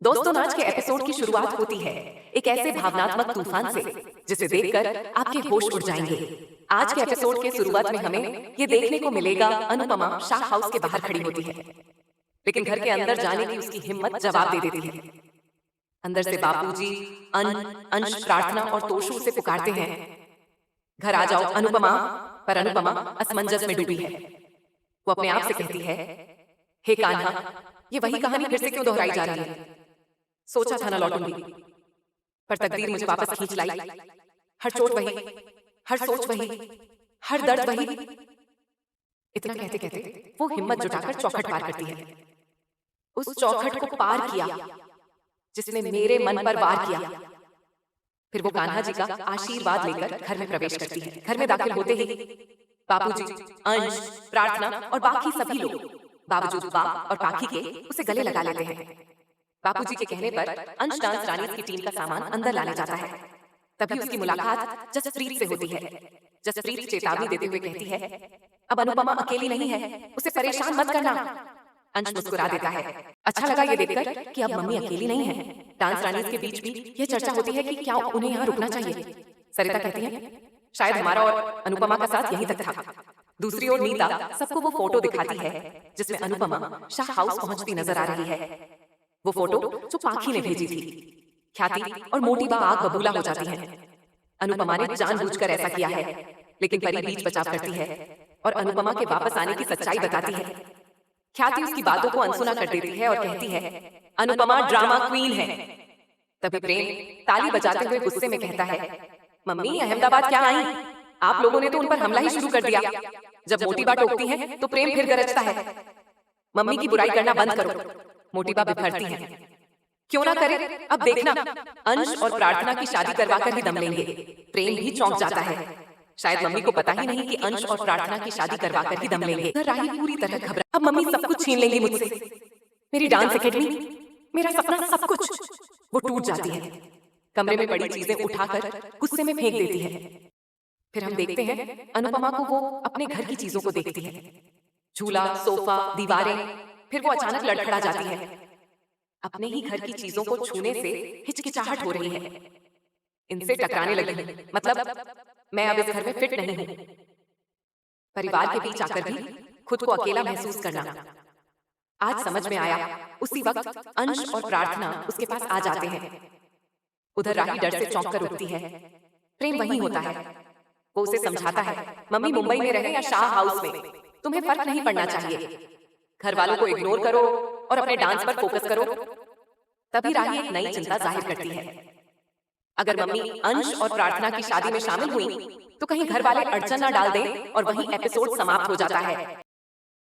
दोस्तों, आज के एपिसोड की शुरुआत होती है एक ऐसे भावनात्मक तूफान से जिसे देखकर आपके होश उड़ जाएंगे। आज के एपिसोड के शुरुआत में हमें ये देखने को मिलेगा, अनुपमा शाह हाउस के बाहर खड़ी होती है, लेकिन घर के अंदर जाने की उसकी हिम्मत जवाब दे देती है। अंदर से बापूजी, अंश, प्रार्थना और तोशु उसे पुकारते हैं, घर आ जाओ अनुपमा। पर अनुपमा असमंजस में डूबी है। वो अपने आप से कहती है, हे कान्हा, ये वही कहानी फिर से क्यों दोहराई जा रही है? सोचा था ना लौटूंगी, पर तकदीर मुझे वापस खींच लाई। हर चोट वही, हर सोच वही, हर दर्द वही। इतना कहते कहते वो हिम्मत जुटाकर चौखट पार करती है। उस चौखट को पार किया जिसने मेरे मन पर वार किया। फिर वो कान्हा जी का आशीर्वाद लेकर घर में प्रवेश करती है। घर में दाखिल होते ही बापूजी, अंश, प्रार्थना और बाकी सभी लोग बावजूद बाप और पाखी के उसे गले लगा लेते हैं। बापूजी के कहने पर अंश डांस रानी की टीम का सामान अंदर लाने जाता है। तभी उसकी मुलाकात जसप्रीत से होती है। जसप्रीत चेतावनी देते हुए कहती है, अब अनुपमा अकेली नहीं है, उसे परेशान मत करना। अंश मुस्कुरा देता है। अच्छा लगा ये देखकर कि अब मम्मी अकेली नहीं है। डांस रानी के बीच भी यह चर्चा होती है कि क्या उन्हें यहाँ रुकना चाहिए। सरिता कहती है, शायद हमारा और अनुपमा का साथ यहीं तक था। दूसरी ओर नीता सबको वो फोटो दिखाती है जिसमें अनुपमा शाह हाउस पहुंचती नजर आ रही है। वो फोटो जो पाखी ने भेजी थी। ख्याति और मोटी बा आग बबूला हो जाती है। अनुपमा ने जानबूझकर ऐसा किया है, लेकिन परी बीच बचाव करती है और अनुपमा के वापस आने की सच्चाई बताती है। ख्याति उसकी बातों को अनसुना कर देती है और कहती है, अनुपमा ड्रामा क्वीन है। तभी प्रेम ताली बजाते हुए गुस्से में कहता है, मम्मी अहमदाबाद क्या आई? आप लोगों ने तो उन पर हमला ही शुरू कर दिया। जब मोटी बा टोकती है तो प्रेम फिर गरजता है, मम्मी की बुराई करना बंद करो। मोटी बा बिफरती है, क्यों ना करे, अब देखना, अंश और प्रार्थना की शादी करवाकर ही दम लेंगे। प्रेम भी चौंक जाता है। शायद मम्मी को पता ही नहीं कि अंश और प्रार्थना की शादी करवाकर ही दम लेंगे। राही पूरी तरह घबरा, अब मम्मी सब कुछ छीन लेंगी मुझसे, मेरी डांस एकेडमी, मेरा सपना, सब कुछ। वो टूट जाती है। कमरे में पड़ी चीजें उठाकर गुस्से में फेंक देती है। फिर हम देखते हैं अनुपमा को वो अपने घर की चीजों को देखती है, झूला, सोफा, दीवारें। फिर वो अचानक लड़खड़ा जाती है। अपने ही घर की चीजों को छूने से हिचकिचाहट हो रही है। इनसे टकराने लगी, मतलब मैं अब इस घर में फिट नहीं हूं। परिवार के बीच आकर भी खुद को अकेला महसूस करना। आज समझ में आया। उसी वक्त अंश और प्रार्थना उसके पास आ जाते हैं। उधर राही डर से चौंक कर उठती है। प्रेम वहीं होता है। वो उसे समझाता है, मम्मी मुंबई में रहे या शाह हाउस में, तुम्हें फर्क नहीं पड़ना चाहिए। घर वालों को इग्नोर करो और अपने डांस पर फोकस करो। तभी राही एक नई चिंता जाहिर करती है, अगर मम्मी अंश और प्रार्थना की शादी में शामिल हुई तो कहीं घर वाले अड़चन न डाल दें और वहीं एपिसोड समाप्त हो जाता है।